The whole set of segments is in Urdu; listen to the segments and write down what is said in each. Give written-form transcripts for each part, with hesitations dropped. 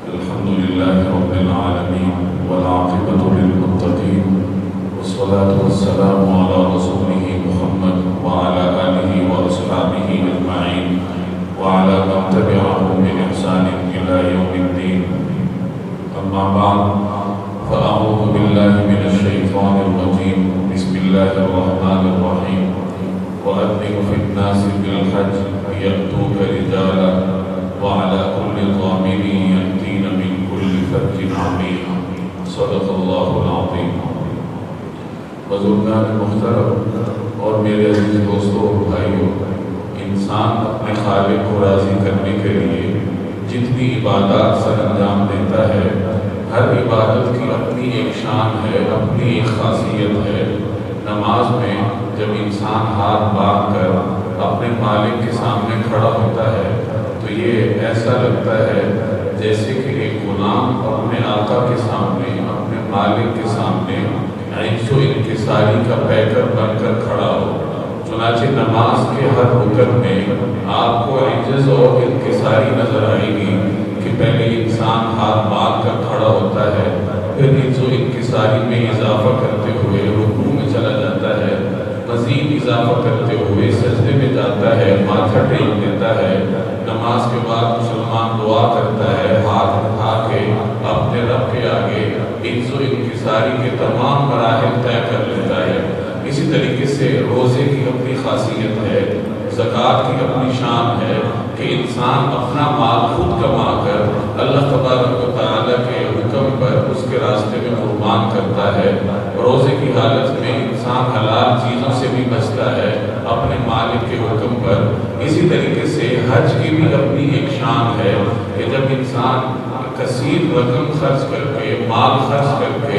الحمد لله رب العالمين والعاقبة للمتقين والصلاة والسلام على رسوله محمد وعلى آله وأصحابه أجمعين وعلى من تبعهم بإحسان إلى يوم الدين. أما بعد فأعوذ بالله من الشيطان الرجيم. بسم الله الرحمن الرحيم. وأذن في الناس بالحج يأتوك رجالا وعلى كل ضامر يأتين من كل فج عميق. صدق اللہ العظیم. بزرگان محترم اور میرے عزیز دوستوں اور بھائیوں، انسان اپنے خالق کو راضی کرنے کے لیے جتنی عبادات سر انجام دیتا ہے، ہر عبادت کی اپنی ایک شان ہے، اپنی ایک خاصیت ہے. نماز میں جب انسان ہاتھ باندھ کر اپنے مالک کے سامنے کھڑا ہوتا ہے تو یہ ایسا لگتا ہے جیسے کہ ایک غلام اپنے آقا کے سامنے، اپنے مالک کے سامنے عجز و انکساری کا پیکر بن کر کھڑا ہو. چنانچہ نماز کے ہر رکن میں آپ کو عجز اور انکساری نظر آئے گی کہ پہلے انسان ہاتھ باندھ کر کھڑا ہوتا ہے، پھر عجز و انکساری میں اضافہ کرتے ہوئے رکوع میں چلا جاتا ہے، مزید اضافہ کرتے ہوئے سجدے میں جاتا ہے، ماتھا ٹیک دیتا ہے. نماز کے بعد مسلمان دعا کرتا ہے، ہاتھ اٹھا کے اپنے رب کے آگے عجز و انکساری کے تمام مراحل طے کر لیتا ہے. اسی طریقے سے روزے کی اپنی خاصیت ہے، زکوٰۃ کی اپنی شان ہے کہ انسان اپنا مال خود کما کر اللہ تبارک و تعالیٰ کے حکم پر اس کے راستے میں قربان کرتا ہے. روزے کی حالت میں انسان حلال چیزوں سے بھی بچتا ہے اپنے مالک کے حکم پر. اسی طریقے سے حج کی بھی اپنی ایک شان ہے کہ جب انسان کثیر رقم خرچ کر کے، مال خرچ کر کے،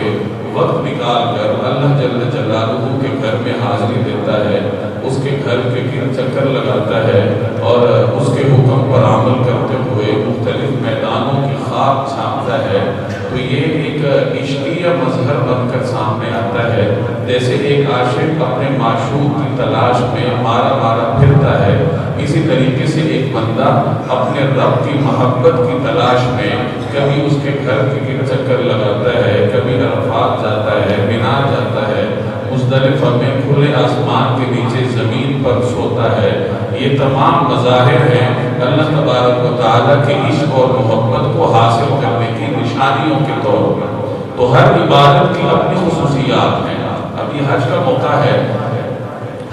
وقت نکال کر اللہ جل جلالہ کے گھر میں حاضری دیتا ہے، اس کے گھر کے گرد چکر لگاتا ہے اور اس کے حکم پر عمل کرتے ہوئے مختلف میدانوں کی خاک چھانتا ہے، تو یہ ایک عشقیہ مظہر بن کر سامنے آتا ہے. جیسے ایک عاشق اپنے معشوق کی تلاش میں مارا مارا پھرتا ہے، اسی طریقے سے ایک بندہ اپنے رب کی محبت کی تلاش میں کبھی اس کے گھر کے گرد چکر لگاتا ہے، کبھی عرفات جاتا ہے، مینا جاتا ہے، مزدلفہ میں کھلے آسمان کے نیچے زمین پر سوتا ہے. یہ تمام مظاہر ہیں اللہ تبارک و تعالیٰ کے عشق اور محبت کو حاصل کرنے کی نشانیوں کے طور پر. تو ہر عبادت کی اپنی خصوصیات ہیں. اب یہ حج کا موقع ہے.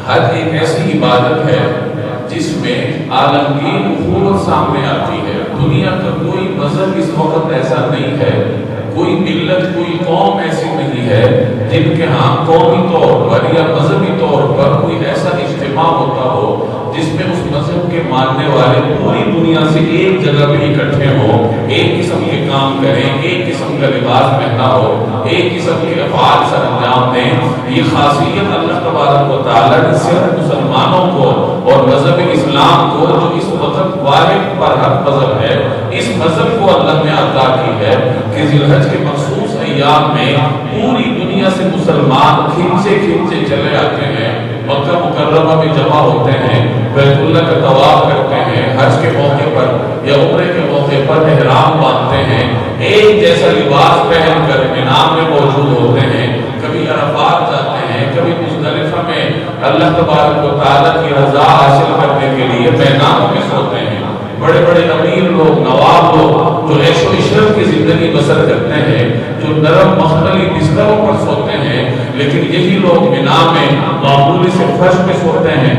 حج ایک ایسی عبادت ہے جس میں عالمگیر اخوت سامنے آتی ہے. دنیا کا کوئی مذہب اس وقت ایسا نہیں ہے، کوئی ملت، کوئی قوم ایسی نہیں ہے جن کے ہاں قومی طور پر یا مذہبی طور پر کوئی ایسا اجتماع ہوتا ہو جس میں اس مذہب کے ماننے والے پوری دنیا سے ایک جگہ پہ اکٹھے ہوں، ایک قسم کے کام کریں، ایک قسم کا لباس پہنا ہو، ایک قسم کے افعال سر انجام دیں. یہ خاصیت اللہ تبارک و تعالیٰ نے صرف مسلمانوں کو اور مذہب اسلام کو، جو اس وقت واحد پر حق مذہب ہے، اس مذہب کو اللہ نے عطا کی ہے کہ ذی الحج کے مخصوص ایام میں پوری دنیا سے مسلمان کھنچے کھنچے چلے آتے ہیں، مکہ مکرمہ میں جمع ہوتے ہیں، بیت اللہ کا طواف کرتے ہیں، حج کے موقع پر یا عمرے کے موقع پر احرام باندھتے ہیں، ایک جیسا لباس پہن کر مینا میں موجود ہوتے ہیں، کبھی عرفات جاتے ہیں، کبھی مزدلفہ میں اللہ تبارک و تعالیٰ کی رضا حاصل کرنے کے لیے میدانوں میں سوتے ہیں. بڑے بڑے امیر لوگ، نواب لوگ جو عیش و عشرت کی زندگی بسر کرتے ہیں، جو نرم مخملی بستروں پر سوتے ہیں، لیکن یہی لوگ مینا میں معمولی سے فرش پہ سوتے ہیں،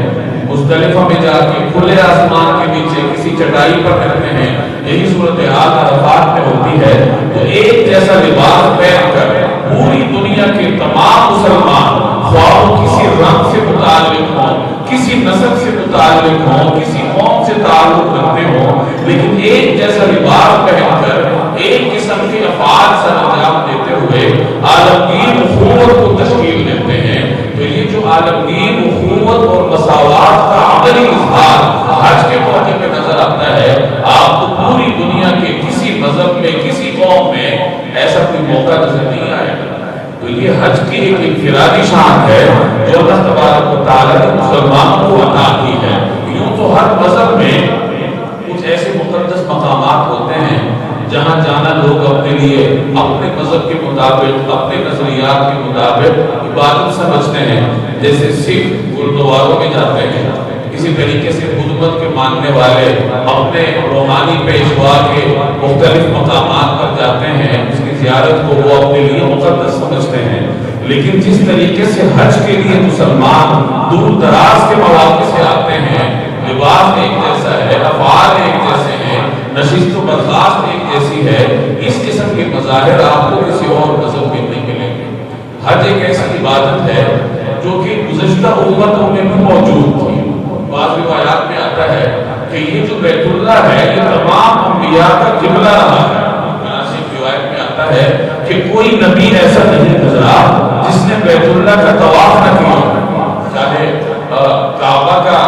مزدلفہ میں جا کے کھلے آسمان کے نیچے کسی چٹائی پر رہتے ہیں. یہی صورتحال عرفات میں ہوتی ہے. تو ایک جیسا لباس پہن کر پوری دنیا کے تمام مسلمان، خواہ کسی رنگ سے متعلق ہوں، کسی نسل سے متعلق ہوں، کسی قوم سے تعلق رکھتے ہوں، لیکن ایک جیسا لباس پہن کر ایک قسم کے افعال سر انجام دیتے ہوئے عالمگیر اخوت کو تشکیل دیتے ہیں. تو یہ جو عالمگیر اخوت اور مساوات کا عملی اظہار حج کے موقع پہ نظر آتا ہے، آپ کو پوری دنیا کے کسی مذہب میں، کسی قوم میں ایسا کوئی موقع نظر نہیں آئے گا. تو یہ حج کی ایک انفرادی شان ہے جو اللہ تبارک و تعالیٰ نے مسلمانوں کو عطا کی ہے. یوں تو ہر مذہب میں کچھ ایسے مقدس مقامات ہوتے ہیں جہاں جانا لوگ اپنے لیے اپنے مذہب کے مطابق اپنے نظریات کے مطابق عبادت سمجھتے ہیں، جیسے سکھ گردواروں میں جاتے ہیں، اسی طریقے سے بدھ مت کے ماننے والے اپنے روحانی پیشوا کے مختلف مقامات پر جاتے ہیں، اس کی زیارت کو وہ اپنے لیے مقدس سمجھتے ہیں۔ لیکن جس طریقے سے حج کے لیے مسلمان دور دراز کے مواقع سے آتے ہیں، لباس ایک جیسا ہے، افعال ایک جیسے ہیں، نشست و برخاست ایک جیسی ہے، اس قسم کے مظاہر آپ کو کسی اور مذہب میں نہیں ملیں گے۔ حج ایک ایسی عبادت ہے جو کہ گزشتہ امتوں میں بھی موجود تھی۔ بعض روایات میں آتا ہے کہ یہ جو بیت اللہ ہے یہ تمام انبیاء کا قبلہ رہا ہے۔ روایت میں آتا ہے کہ کوئی نبی ایسا نہیں گزرا جس نے بیت اللہ کا طواف نہ کیا، چاہے کعبہ کا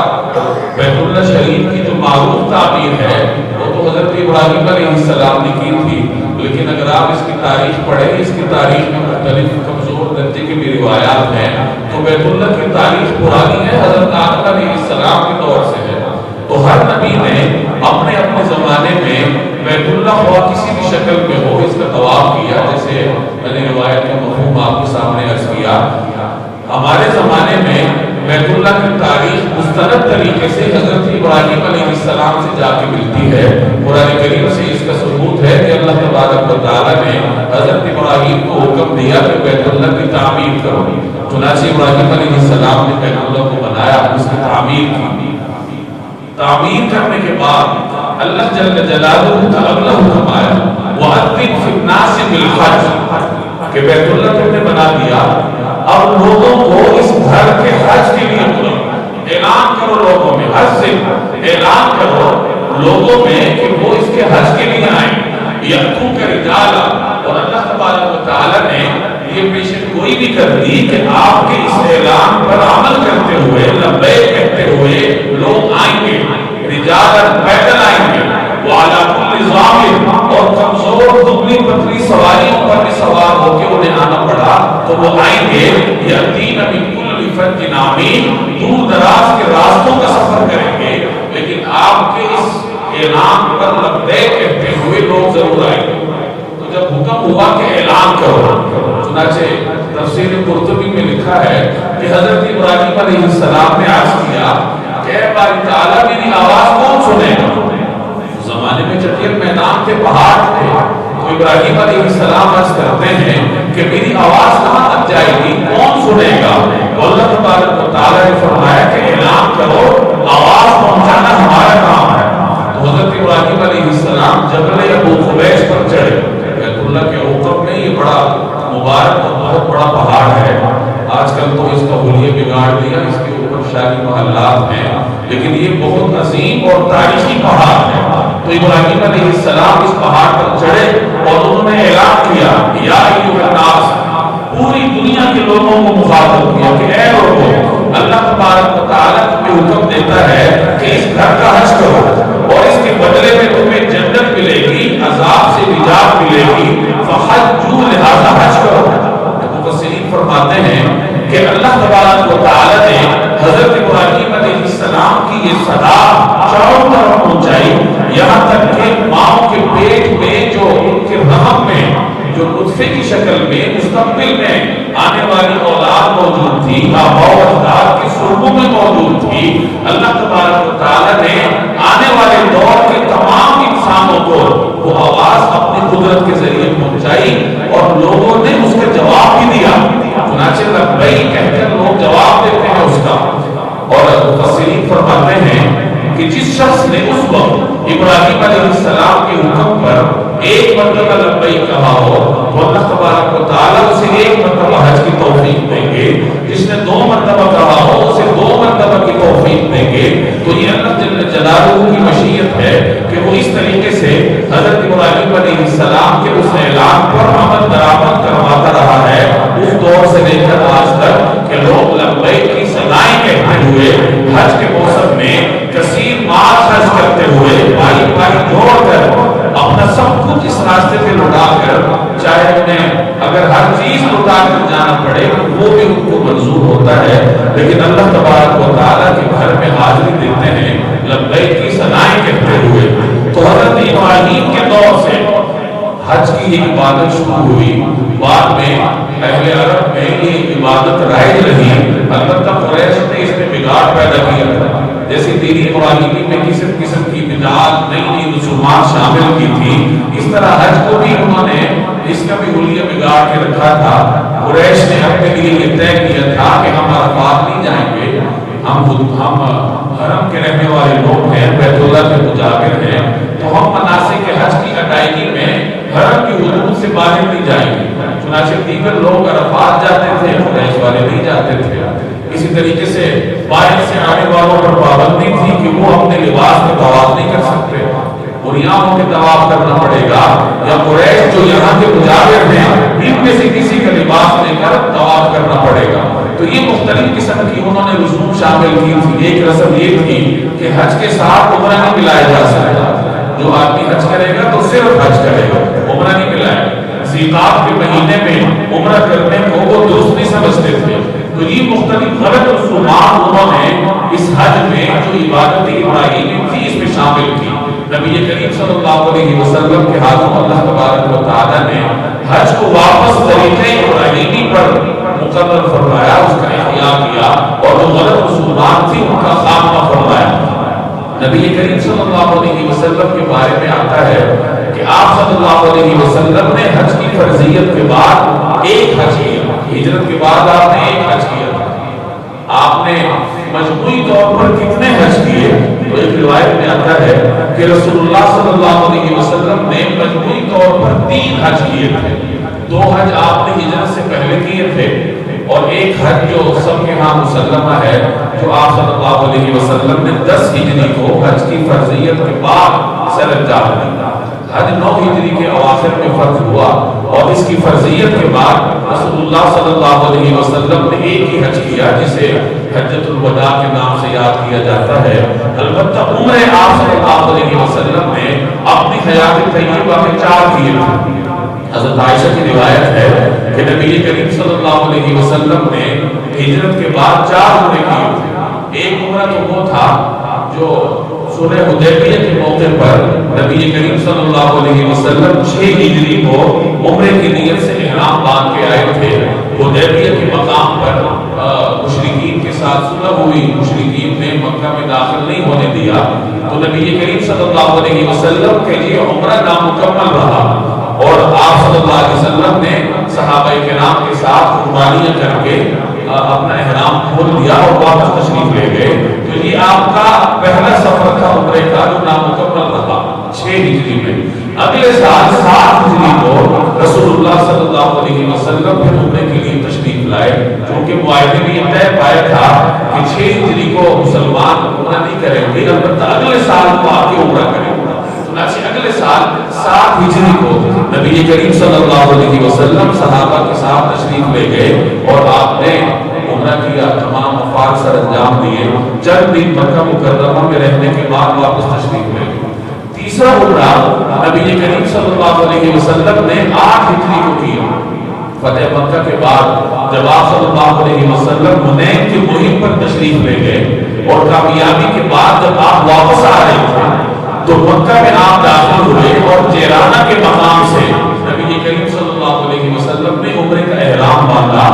بیت اللہ شریف کی جو معروف تعمیر ہے وہ تو حضرت ابراہیم علیہ السلام نے کی تھی، لیکن اگر آپ اس کی تاریخ پڑھیں، اس کی تاریخ میں مختلف کمزور درجے کی بھی روایات ہیں، تو بیت اللہ کی تاریخ پرانی ہے، حضرت آدم علیہ السلام کے دور سے ہے۔ تو ہر نبی نے اپنے اپنے زمانے میں بیت اللہ ہوا کسی بھی شکل میں ہو اس کا طواف کیا، جیسے میں نے روایت کا مفہوم آپ کے سامنے عرض کیا۔ ہمارے زمانے میں بیت اللہ کی تاریخ مستند طریقے سے حضرت ابراہیم علیہ السلام سے جا کے ملتی ہے۔ قرآن کریم سے اس کا ثبوت ہے کہ اللہ تبارک و تعالیٰ نے حضرت ابراہیم کو حکم دیا کہ بیت اللہ کی تعمیر کرو، چنانچہ ابراہیم علیہ السلام نے بیت اللہ کو بنایا، اس کی تعمیر کی۔ تعمیر کرنے کے بعد اللہ جل جلالہ کا اگلا حکم آیا وَأَذِّنْ فِي النَّاسِ بِالْحَجِّ، کہ بیت اللہ تم نے بنا دیا، اب لوگوں کو اس گھر کے حج کے لیے بلاؤ، اعلان کرو لوگوں میں، حج سے اعلان کرو لوگوں میں کہ وہ اس کے حج کے لیے آئیں۔ یَأْتُوکَ رِجَالًا، اور اللہ تبارک و تعالیٰ نے یہ پیشن گوئی بھی کر دی کہ آپ کے اس اعلان پر عمل کرتے ہوئے، لبیک کہتے ہوئے لوگ آئیں گے، رجالاً پیدل آئیں گے، وعلی کل ضامر، اور کمزور دبلی پتلی سواریوں پر بھی سوار ہو کے انہیں آنا پڑا تو وہ آئیں گے۔ یأتین من کل فج عمیق، دور دراز کے راستوں کا سفر کریں گے، لیکن آپ کے اس اعلان پر لبیک کہتے ہوئے لوگ ضرور آئیں گے۔ تو جب حکم ہوا کہ اعلان کرو، چنانچہ تفسیر قرطبی میں لکھا ہے کہ حضرت ابراہیم علیہ السلام نے عرض کیا کہ اے باری تعالیٰ میری آواز کون سنے گا؟ زمانے میں چٹیل میدان کے پہاڑ تھے، تو ابراہیم علیہ السلام عرض کرتے ہیں کہ میری آواز کہاں تک جائے گی، کون سنے گا؟ تو اللہ تبارک و تعالیٰ نے فرمایا کہ اعلان کرو، آواز پہنچانا ہمارا کام ہے۔ تو حضرت ابراہیم علیہ السلام جبل ابو قبیس پر چڑھے۔ بیت اللہ کے اوپر میں یہ بڑا مبارک اور بہت بڑا پہاڑ ہے، آج کل تو اس کا حلیہ بگاڑ دیا، اس کے اوپر شاہی محلات ہیں، لیکن یہ بہت عظیم اور تاریخی پہاڑ ہے۔ تو ابراہیم علیہ السلام اس پہاڑ پر چڑھے اور انہوں نے اعلان کیا یا ایھا الناس، پوری دنیا کے لوگوں کو مخاطب کیا کہ اے لوگوں، اللہ تبارک و تعالیٰ تمہیں حکم دیتا ہے کہ اس گھر کا حج کرو، اور اس کے بدلے میں تمہیں جنت ملے گی، عذاب سے نجات ملے گی، فحجوا، لہذا حج کرو۔ مفسرین فرماتے ہیں کہ اللہ تبارک و تعالیٰ نے حضرت ابراہیم علیہ السلام کی یہ صدا چاروں طرف پہنچائی، یہاں تک کہ ماں کے پیٹ میں جو ان کے رحم میں جو نطفے کی شکل میں مستقبل میں آنے والی اولاد موجود تھی، آباء و اجداد کی سربوں میں موجود تھی، اللہ تبارک و تعالیٰ نے آنے والے دور کے تمام انسانوں کو وہ آواز اپنی قدرت کے ذریعے پہنچائی، اور لوگوں نے اس کا جواب بھی دیا، چنانچہ لبیک کہہ کر لوگ جواب دیتے ہیں اس کا۔ اور مفسرین فرماتے ہیں کہ جس شخص نے اس وقت ابراہیم علیہ السلام کے حکم پر ایک مرتبہ لبیک کہا ہو تو اللہ تبارک و تعالیٰ اسے ایک مرتبہ حج کی توفیق دیں گے، جس نے 2 مرتبہ کہا ہو اسے 2 مرتبہ کی توفیق دیں گے۔ تو یہ اللہ جل جلالہ کی مشیت ہے کہ وہ اس طریقے سے حضرت ابراہیم علیہ السلام کے اس اعلان پر عمل درآمد کرواتا رہا ہے، اس دور سے لے کر آج تک کہ لوگ لبیک کی صدائیں کہتے ہوئے حج کے موسم میں کثیر مال خرچ کرتے ہوئے بھائی بھائی جوڑ کر اپنا سب کچھ اس راستے پہ لٹا کر، چاہے انہیں اگر ہر چیز لٹا کر جانا پڑے وہ بھی ان کو منظور ہوتا ہے، لیکن اللہ تبارک و تعالیٰ کے گھر میں حاضری دیتے ہیں لبیک کی صدائیں کہتے ہوئے۔ تو حضرت ابراہیم کے دور سے حج کی یہ عبادت شروع ہوئی، بعد میں اہل عرب میں یہ عبادت رائج رہی، البتہ قریش نے اس میں بگاڑ پیدا کیا تھا، جیسے دینی ابراہیمی میں قسم قسم کی بدعات، نئی نئی رسومات شامل کی تھی، اس طرح حج کو بھی انہوں نے اس کا بھی حلیہ بگاڑ کے رکھا تھا۔ قریش نے اپنے لیے یہ طے کیا تھا کہ ہم عرفات نہیں جائیں گے، ہم حرم کے رہنے والے لوگ ہیں، بیت اللہ کے مجاور ہیں، تو ہم مناسک حج کی ادائیگی میں حرم کی حدود سے باہر نہیں جائیں گے۔ چنانچہ دیگر لوگ عرفات جاتے تھے، قریش والے نہیں جاتے تھے۔ اسی طریقے سے باہر سے آنے والوں پر پابندی تھی کہ وہ اپنے لباس میں طواف نہیں کر سکتے، بنیادوں میں طواف کرنا پڑے گا، یا قریش جو یہاں کے مجاور ہیں ان میں سے کسی کا لباس لے کر طواف کرنا پڑے گا۔ تو یہ مختلف قسم کی انہوں نے رسوم شامل کی تھی۔ ایک رسم یہ تھی کہ حج کے ساتھ عمرہ نہیں ملایا جا سکتا، جو آدمی حج کرے گا تو صرف حج کرے گا، عمرہ نہیں ملائے گا۔ ذیقعدہ کے مہینے میں عمرہ کرنے کو وہ درست نہیں سمجھتے تھے، تو یہ مختلف غلط رسومات انہوں نے اس حج میں جو عبادت ابراہیمی تھی اس میں شامل کی۔ نبی کریم صلی اللہ علیہ وسلم کے ہاتھوں اللہ تبارک و تعالی نے حج کو واپس طریقے ابراہیمی پر مقرر فرمایا، اس کا احیاء کیا، اور جو غلط رسومات تھی ان کا خاتمہ فرمایا۔ نبی کریم صلی اللہ علیہ وسلم کے بارے میں آتا ہے کہ آپ صلی اللہ علیہ وسلم نے حج کی فرضیت کے بعد ایک حج کیا، ہجرت کے بعد آپ نے ایک حج کیا تھا۔ آپ نے مجموعی طور پر کتنے حج کیے؟ تو ایک روایت میں آتا ہے کہ رسول اللہ صلی اللہ علیہ وسلم نے مجموعی طور پر 3 حج کیے تھے۔ 2 حج آپ نے ہجرت سے پہلے کیے تھے، اور ایک حج جو سب کے ہاں مسلمہ ہے، جو آپ صلی اللہ علیہ وسلم نے 10 ہجری کو حج کی فرضیت کے بعد سر انجام دیا۔ حج 9 ہجری کے اواخر میں فرض ہوا، اور اس کی فرضیت کے بعد رسول اللہ صلی اللہ علیہ وسلم نے ایک ہی حج کیا، جسے حجۃ الوداع کے نام سے یاد کیا جاتا ہے۔ البتہ عمرے آپ صلی اللہ علیہ وسلم نے اپنی حیات طیبہ میں 4 کیے تھے۔ حضرت عائشہ کی روایت ہے کہ نبی کریم صلی اللہ علیہ وسلم نے ہجرت کے بعد 4 عمرے کیے تھے۔ ایک عمرہ تو وہ تھا جو صلح حدیبیہ کے موقع پر نبی کریم صلی اللہ علیہ وسلم 6 ہجری کو عمرے کی نیت سے احرام باندھ کے آئے تھے۔ حدیبیہ کے مقام پر مشرکین کے ساتھ صلح ہوئی، مشرکین نے مکہ میں داخل نہیں ہونے دیا، تو نبی کریم صلی اللہ علیہ وسلم کے لیے عمرہ نامکمل رہا، اور آپ صلی اللہ علیہ وسلم نے صحابہ کرام کے ساتھ قربانیاں کر کے اپنا احرام کھول دیا اور واپس تشریف لے گئے۔ تو یہ آپ کا پہلا سفر تھا عمرے کا جو نامکمل رہا 6 ہجری میں۔ اگلے سال 7 ہجری کو رسول اللہ صلی اللہ علیہ وسلم پھر عمرے کے لیے تشریف لائے، کیونکہ معاہدے میں یہ طے پایا تھا کہ 6 ہجری کو مسلمان عمرہ نہیں کریں گے، البتہ اگلے سال کو آ کے عمرہ کریں گے۔ اگلے سال 7 ہجری کو نبی کریم صلی اللہ علیہ وسلم صحابہ کے ساتھ تشریف لے گئے، اور آپ نے عمرہ کیا، تمام افعال سر انجام دیے۔ چند دن مکہ مکرمہ میں رہنے کے بعد واپس تشریف لے گئے۔ تیسرا عمرہ نبی کریم صلی اللہ علیہ وسلم نے 8 ہجری کو کیا۔ فتح مکہ کے بعد جب آپ صلی اللہ علیہ وسلم حنین کی مہم پر تشریف لے گئے، اور کامیابی کے بعد جب آپ واپس آ رہے تھے تو مکہ میں آپ داخل ہوئے، اور جیرانہ کے مقام سے نبی کریم صلی اللہ علیہ وسلم نے عمرے کا احرام باندھا،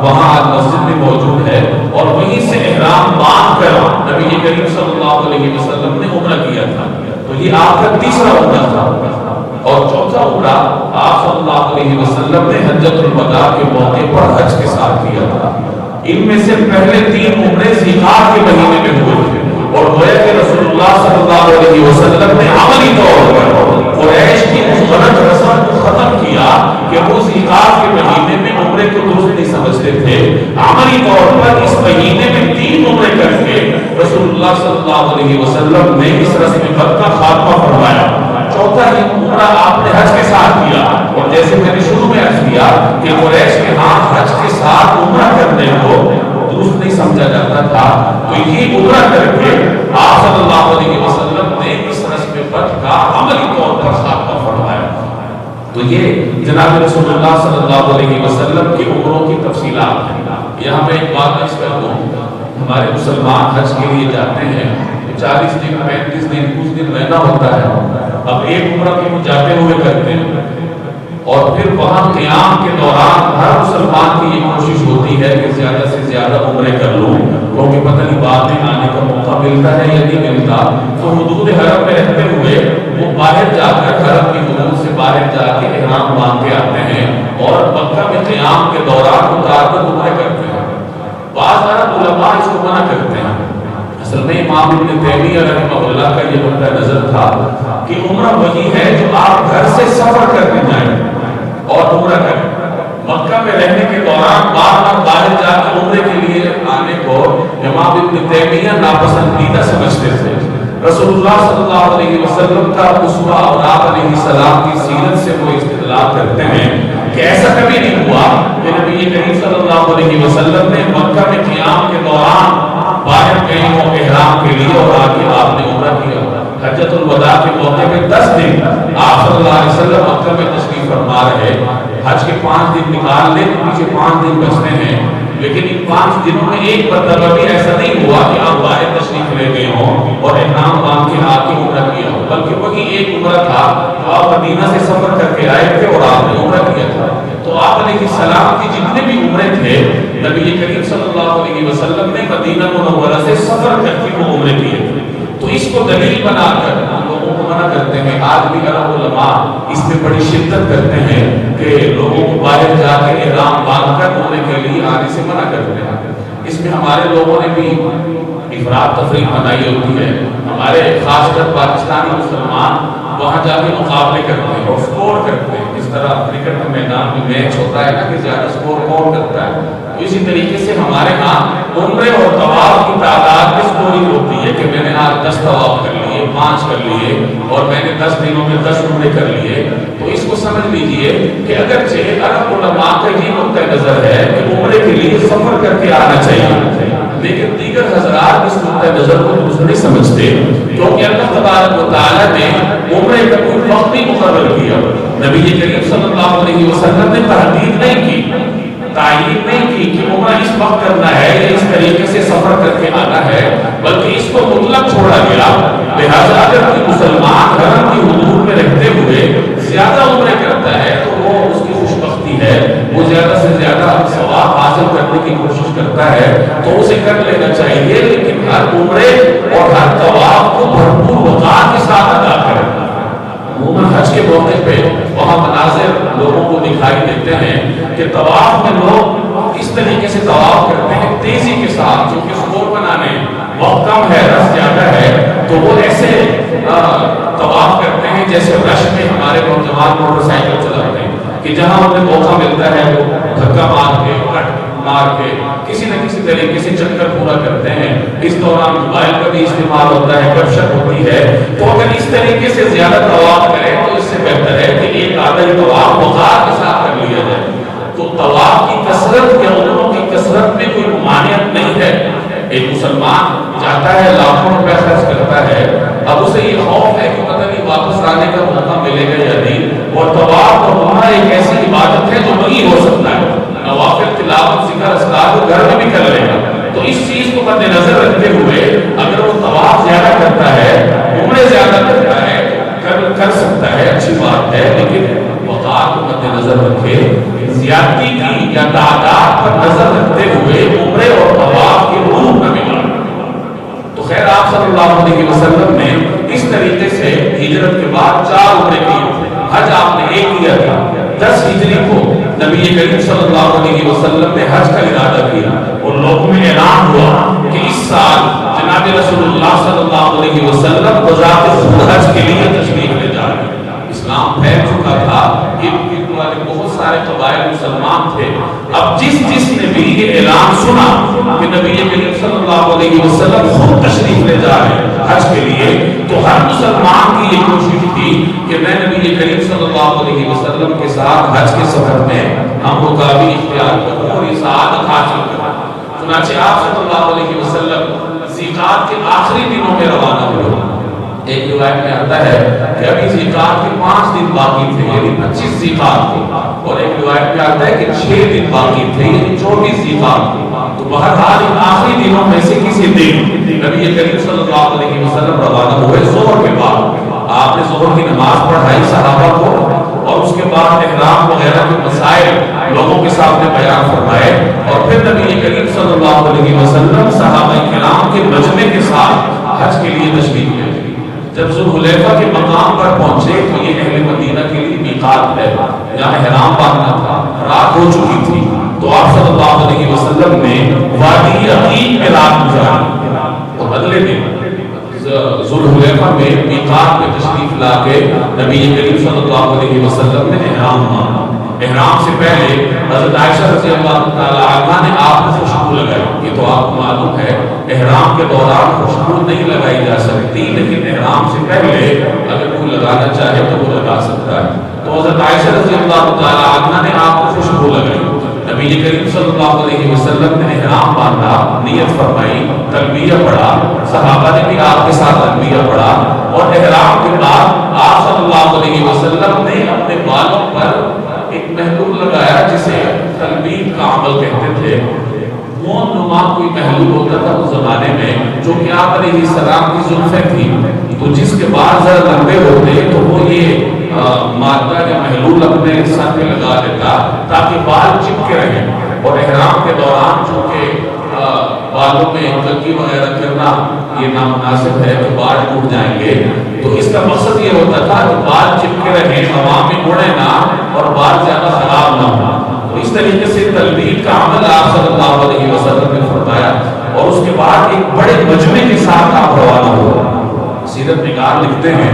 وہاں آج مسجد میں موجود ہے، اور وہیں سے احرام باندھ کر نبی کریم صلی اللہ علیہ وسلم نے عمرہ کیا تھا۔ تو یہ آپ کا تیسرا عمرہ تھا۔ اور چوتھا عمرہ آپ صلی اللہ علیہ وسلم نے حجۃ الوداع کے موقع پر حج کے ساتھ کیا تھا۔ ان میں سے پہلے 3 عمرے ذیقعدہ کے مہینے میں ہوئے تھے، اور گویا کہ رسول اللہ صلی اللہ علیہ وسلم نے عملی طور پر قریش کی اس غلط رسم کو ختم کیا کہ وہ ذیقعدہ کے مہینے میں عمرے کو درست نہیں سمجھتے تھے۔ عملی طور پر اس مہینے میں 3 عمرے کر کے رسول اللہ صلی اللہ علیہ وسلم نے اس رسم بد کا خاتمہ فرمایا۔ چوتھا ہی عمرہ آپ نے حج کے ساتھ کیا، اور جیسے میں نے شروع میں عرض کیا کہ قریش کے ہاں حج کے ساتھ عمرہ کرنے کو درست نہیں سمجھا جاتا تھا، تو یہ عمرہ کر کے آپ صلی اللہ علیہ وسلم نے اس رسم بد کا عملی طور پر خاتمہ فرمایا۔ تو یہ جناب رسول اللہ صلی اللہ علیہ وسلم کی عمروں کی تفصیلات ہیں۔ یہاں میں ایک بات عرض کر دوں، ہمارے مسلمان حج کے لیے جاتے ہیں 40 دن 35 دن کچھ دن رہنا ہوتا ہے۔ اب ایک عمرہ کی وہ جاتے ہوئے کرتے ہیں، اور پھر وہاں قیام کے دوران ہر مسلمان کی یہ کوشش ہوتی ہے کہ زیادہ سے زیادہ عمرے کر لوں، کیونکہ پتہ نہیں بعد میں آنے کا موقع ملتا ہے یا نہیں ملتا۔ تو حدود حرم میں رہتے ہوئے وہ باہر جا کر حرم کی حدود سے باہر جا کے احرام باندھ کے آتے ہیں اور مکہ میں قیام کے دوران اتار کر عمرے کرتے ہیں۔ بعض عرب علماء اس کو منع کرتے ہیں۔ اصل میں امام ابن تیمیہ رحمہ اللہ کا یہ نقطہ نظر تھا کہ عمرہ وہی ہے جو آپ گھر سے سفر کرنے جائیں اور عمرہ کریں۔ مکہ میں رہنے کے دوران بار بار باہر جا کر عمرے کے لیے آنے کو امام ابن تیمیہ ناپسندیدہ سمجھتے تھے۔ رسول اللہ صلی اللہ علیہ وسلم کا اسوہ اور آپ علیہ السلام کی سیرت سے وہ استدلال کرتے ہیں کہ ایسا کبھی نہیں ہوا کہ نبی کریم صلی اللہ علیہ وسلم نے مکہ میں قیام کے دوران باہر گئے ہوں احرام کے لیے اور آگے آپ نے عمرہ کیا۔ حجۃ الوداع کے موقع پہ 10 دن آپ صلی اللہ علیہ وسلم مکہ میں تشریف فرما رہے، حج کے 5 دن نکال لیں، پیچھے 5 دن بچتے ہیں، لیکن ان 5 دنوں میں ایک مرتبہ بھی ایسا نہیں ہوا کہ آپ باہر تشریف لے گئے ہوں اور احرام باندھ کے آ کے عمرہ کیا ہو، بلکہ وہی ایک عمرہ تھا جو آپ مدینہ سے سفر کر کے آئے تھے اور آپ نے عمرہ کیا تھا۔ تو آپ علیہ السلام کی جتنے بھی عمرے تھے نبی کریم صلی اللہ علیہ وسلم نے مدینہ منورہ سے سفر کر کے وہ عمرے کیے تھے۔ تو اس کو دلیل بنا کر ہم لوگوں کو منع کرتے ہیں۔ آج بھی عرب علماء اس میں بڑی شدت کرتے ہیں کہ لوگوں کو باہر جا کے احرام باندھ کر عمرے کے لیے آنے سے منع کرتے ہیں۔ اس میں ہمارے لوگوں نے بھی افراط تفریط بنائی ہوتی ہے۔ ہمارے خاص کر پاکستانی مسلمان وہاں جا کے مقابلے کرتے ہیں اور سکور کرتے ہیں، جس طرح کرکٹ کے میدان میں میچ ہوتا ہے نا کہ زیادہ سکور کون کرتا ہے، تو اسی طریقے سے ہمارے ہاں عمرے اور طواف کی تعداد میں سکورنگ ہوتی ہے کہ میں نے آج 10 طواف کر لیے، 5 کر لیے اور میں نے 10 دنوں میں 10 عمرے کر لیے۔ تو اس کو سمجھ لیجئے کہ اگرچہ عرب علماء کا یہ نقطہ نظر ہے کہ عمرے کے لیے سفر کر کے آنا چاہیے، لیکن دیگر حضرات اس نقطہ نظر کو درست نہیں سمجھتے، کیونکہ اللہ تبارک و تعالیٰ نے عمرے کا کوئی وقت نہیں مقرر کیا۔ نبی کریم صلی اللہ علیہ وسلم نے تحدید نہیں کی، تعین نہیں کی کہ عمرہ اس وقت کرنا ہے یا اس طریقے سے سفر کر کے آنا ہے، بلکہ اس کو مطلق چھوڑا گیا۔ لہٰذا اگر کوئی مسلمان حرم کی حدود میں رہتے ہوئے زیادہ عمرے کرتا ہے تو وہ اس کی خوش بختی ہے، وہ زیادہ سے زیادہ ثواب حاصل کرنے کی کوشش کرتا ہے تو اسے کر لینا چاہیے، لیکن ہر عمرے اور ہر طواف کو بھرپور وقار کے ساتھ ادا کریں۔ عموماً حج کے موقع پہ وہاں مناظر لوگوں کو دکھائی دیتے ہیں کہ طواف میں لوگ اس طریقے سے طواف کرتے ہیں تیزی کے ساتھ، کیونکہ سکور بنانے وقت کم ہے، رش زیادہ ہے، تو وہ ایسے طواف کرتے ہیں جیسے رش میں ہمارے نوجوان موٹر سائیکل چلاتے ہیں کہ جہاں انہیں موقع ملتا ہے وہ دھکا مار کے کٹ مار کے کسی نہ کسی طریقے سے چکر پورا کرتے ہیں۔ اس دوران موبائل کا بھی استعمال ہوتا ہے، گپ شپ ہوتی ہے، تو اگر اس طریقے سے زیادہ طواف کریں تو اس سے بہتر ہے کہ ایک آدھا ہی طواف وقار کے ساتھ کر لیا جائے۔ تو طواف کی کثرت یا عمروں کی کثرت میں کوئی ممانعت نہیں ہے۔ ایک مسلمان جاتا ہے، لاکھوں روپے خرچ کرتا ہے، اب اسے یہ خوف ہے کہ پتہ نہیں واپس آنے کا موقع ملے گا یا نہیں، اور طواف اور عمرہ ایک ایسی عبادت ہے جو وہی ہو سکتا ہے، نوافل تلاوت ذکر اذکار کو گھر میں بھی کر لے گا۔ تو اس چیز کو مد نظر رکھتے ہوئے اگر وہ طواف زیادہ کرتا ہے، عمرے زیادہ کرتا ہے، کر سکتا ہے، اچھی بات ہے، لیکن وقار کو مد نظر رکھے، زیادتی کی یا تعداد پر نظر رکھتے ہوئے عمرے اور طواف کے روح نہ بگاڑے۔ تو خیر آپ صلی اللہ علیہ وسلم نے اس طریقے سے ہجرت کے بعد 4 عمرے کیے تھے، حج آپ نے ایک کیا تھا۔ 10 ہجری کو نبی کریم صلی اللہ علیہ وسلم نے حج کا ارادہ کیا اور لوگوں میں اعلان ہوا کہ اس سال جناب رسول اللہ صلی اللہ علیہ وسلم بذات خود حج کے لیے تشریف لے جا رہے ہیں۔ اسلام پھیل چکا تھا، والے بہت سارے قبائل مسلمان تھے۔ اب جس نے بھی یہ اعلان سنا کہ نبی کریم صلی اللہ علیہ وسلم خود تشریف لے جا رہے ہیں حج کے لیے، تو ہر مسلمان کی یہ کوشش تھی کہ میں نبی کریم صلی اللہ علیہ وسلم کے ساتھ حج کے سفر میں ہم رکابی اختیار کروں اور یہ سعادت حاصل کروں۔ چنانچہ آپ صلی اللہ علیہ وسلم ذیقعد کے آخری دنوں میں روانہ ہوئے۔ ایک روایت میں آتا ہے کہ ابھی ذیقعد کے 5 دن باقی تھے، یعنی 25 ذیقعد تھے، اور ایک روایت میں آتا ہے کہ 6 دن باقی تھے، یعنی 24 ذیقعد تھے۔ تو بہرحال ان آخری دنوں میں سے کسی دن نبی کریم صلی اللہ علیہ وسلم روانہ ہوئے ظہر کے بعد۔ آپ نے ظہر کی نماز پڑھائی صحابہ کو، اور اس اس کے بعد احرام وغیرہ کے مسائل لوگوں کے سامنے بیان فرمائے، اور پھر نبی کریم صلی اللہ علیہ وسلم صحابہ کرام کے مجمع کے ساتھ حج کے لیے تشریف لے گئے۔ جب ذوالحلیفہ کے مقام پر پہنچے تو یہ اہل مدینہ کے لیے میقات ہے، یہاں احرام باندھنا تھا، رات ہو چکی تھی، تو آپ صلی اللہ علیہ وسلم نے وادی عقیق میں رات گزاری، اور اگلے دن ذوالحلیفہ میں میقات میں تشریف لا کے نبی کریم صلی اللہ علیہ وسلم نے احرام باندھا۔ احرام سے پہلے حضرت عائشہ رضی اللہ تعالی عنہا نے آپ کو خوشبو لگائی۔ یہ تو آپ کو معلوم ہے احرام کے دوران خوشبو نہیں لگائی جا سکتی، لیکن احرام سے پہلے اگر کوئی لگانا چاہے تو وہ لگا سکتا ہے۔ تو حضرت عائشہ رضی اللہ تعالی عنہا نے آپ کو خوشبو لگائی۔ نبی کریم صلی اللہ علیہ وسلم نے احرام باندھا، نیت فرمائی، تلبیہ پڑھا، صحابہ نے بھی آپ کے ساتھ تلبیہ پڑھا، اور احرام کے بعد آپ صلی اللہ علیہ وسلم نے اپنے بالوں پر ایک محلول لگایا جسے تلبیب کا عمل کہتے تھے۔ مون نما کوئی محلول ہوتا تھا اس زمانے میں، جو کہ آپ علیہ السلام کی زلفیں تھی، تو جس کے بال ذرا لمبے ہوتے تو وہ یہ مادہ یا محلول اپنے سر پہ لگا دیتا تاکہ بال چپکے رہیں۔ اور احرام کے دوران چونکہ بالوں میں کنگھی وغیرہ کرنا یہ نامناسب ہے کہ بال ٹوٹ جائیں گے، تو اس کا مقصد یہ ہوتا تھا کہ بال چپکے رہیں، ہوا میں اڑے نہ، اور بال زیادہ خراب نہ ہو۔ تو اس طریقے سے تلبیب کا عمل آپ صلی اللہ علیہ وسلم نے فرمایا، اور اس کے بعد ایک بڑے مجمع کے ساتھ آپ روانہ ہوئے۔ سیرت نگار لکھتے ہیں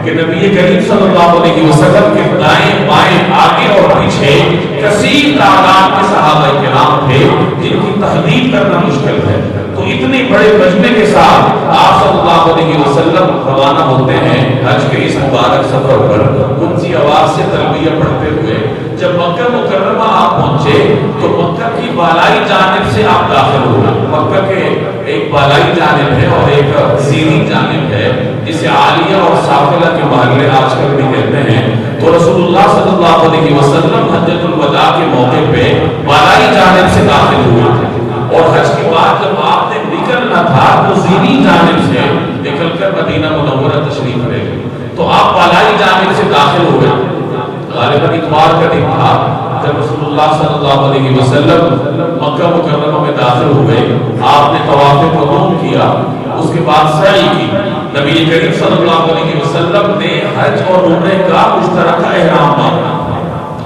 کہ نبی کریم صلی اللہ علیہ وسلم کے دائیں بائیں آگے اور پیچھے کثیر تعداد کے صحابہ کرام تھے جن کی تحدید کرنا مشکل ہے۔ تو اتنے بڑے مجمع کے ساتھ آپ صلی اللہ علیہ وسلم روانہ ہوتے ہیں حج کے اس مبارک سفر پر، اونچی آواز سے تلبیہ پڑھتے ہوئے۔ جب مکہ مکرمہ آپ پہنچے تو مکہ کی بالائی جانب سے آپ داخل ہوئے۔ مکہ کے ایک بالائی جانب ہے اور ایک زیریں جانب ہے جسے عالیہ اور سافلہ کے محلے آج کل بھی کہتے ہیں۔ تو رسول اللہ صلی اللہ علیہ وسلم حجۃ الوداع کے موقع پہ بالائی جانب سے داخل ہوئے تھے، اور حج کے بعد جب آپ نے نکلنا تھا تو زیریں جانب سے نکل کر مدینہ منورہ تشریف لے گئے۔ تو آپ بالائی جانب سے داخل ہوئے، غالباً اتوار کا دن تھا جب رسول اللہ صلی اللہ علیہ وسلم مکہ مکرمہ میں داخل ہوئے۔ آپ نے طواف قدوم کیا، اس کے بعد سعی کی۔ نبی کریم صلی اللہ علیہ وسلم نے حج اور عمرے کا مشترکہ احرام باندھا۔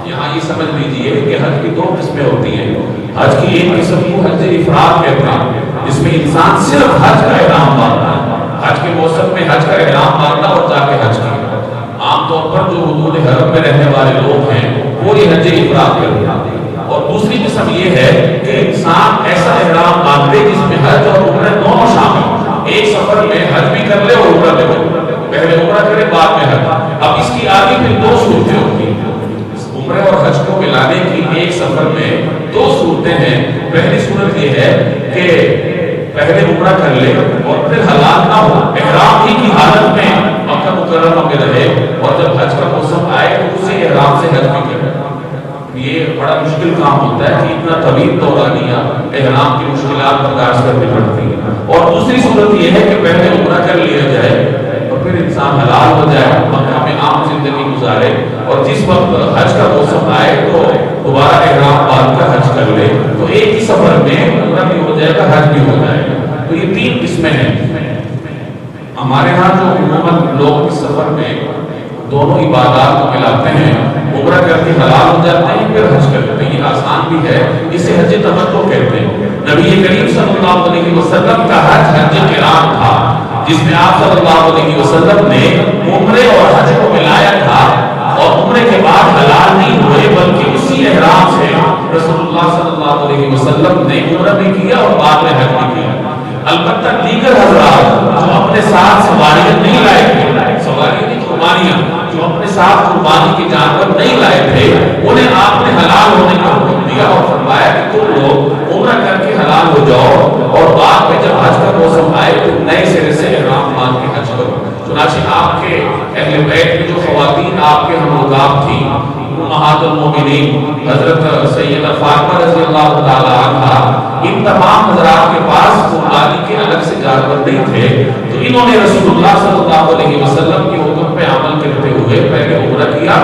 یہاں یہ سمجھ لیجئے کہ حج کی دو قسمیں ہوتی ہیں۔ حج کی ایک قسم کو حج افراد کہتے ہیں، جس میں انسان صرف حج کا احرام باندھتا ہے، حج کے موسم میں حج کا احرام باندھنا اور جا کے حج کرنا۔ عام طور پر جو حدود حرم میں رہنے والے لوگ ہیں وہ یہ حج افراد کرتے ہیں۔ اور دوسری قسم یہ ہے کہ انسان ایسا احرام باندھے جس میں حج اور عمرہ دونوں شامل ہوں، ایک سفر میں حج بھی کر لے اور عمرہ بھی کرے، پہلے عمرہ کرے بعد میں حج۔ اب اس کی آگے پھر دو صورتیں ہوتی ہیں، عمرہ اور حج کو ملانے کی ایک سفر میں دو صورتیں ہیں۔ پہلی صورت یہ ہے کہ پہلے عمرہ کر لے اور پھر حلال نہ ہو، احرام ہی کی حالت میں مکہ مکرمہ میں رہے، اور جب حج کا موسم آئے تو اسی احرام سے حج بھی کرے۔ یہ بڑا مشکل کام ہوتا ہے کہ اتنا طویل دورانیہ احرام کی مشکلات برداشت کرنی پڑتی ہیں۔ اور دوسری صورت یہ ہے کہ پہلے عمرہ کر لیا جائے اور پھر انسان حلال ہو جائے، مکہ میں عام زندگی گزارے، اور جس وقت حج کا موسم آئے تو دوبارہ احرام باندھ کر حج کر لے، تو ایک ہی سفر میں عمرہ بھی ہو جائے گا، حج بھی ہو جائے گا۔ تو یہ تین قسمیں ہیں۔ ہمارے ہاں جو عموماً لوگ اس سفر میں دونوں عبادات کو ملاتے ہیں، عمرہ کر کے حلال ہو جاتے ہیں پھر حج کرتے ہیں، یہ آسان بھی ہے، اسے حج تمتع کہتے ہیں۔ نبی کریم صلی اللہ علیہ وسلم کا حج حج قران تھا، جس میں آپ صلی اللہ علیہ وسلم نے عمرے اور حج کو ملایا تھا، اور عمرے کے بعد حلال نہیں ہوئے بلکہ اسی احرام سے رسول اللہ صلی اللہ علیہ وسلم نے عمرہ بھی کیا اور بعد میں حج بھی کیا۔ البتہ دیگر حضرات جو اپنے ساتھ سواریاں نہیں لائے تھے، سواریاں نہیں قربانیاں، جو اپنے ساتھ قربانی کے جانور نہیں لائے تھے، انہیں آپ نے حلال ہونے کا حکم دیا اور فرمایا کہ تم لوگ عمرہ کر کے حلال ہو جاؤ، اور بعد میں جب حج کا موسم آئے تو نئے سرے سے احرام باندھ کے حج کرو۔ چنانچہ آپ کے اہل بیت میں جو خواتین آپ کے ہم رکاب تھیں، امہات المومنین حضرت سیدہ فاطمہ رضی اللہ تعالی عنہا، ان تمام حضرات کے پاس قربانی کے الگ سے جانور نہیں تھے، تو انہوں نے رسول اللہ صلی اللہ علیہ وسلم کے حکم پہ عمل کرتے ہوئے پہلے عمرہ کیا،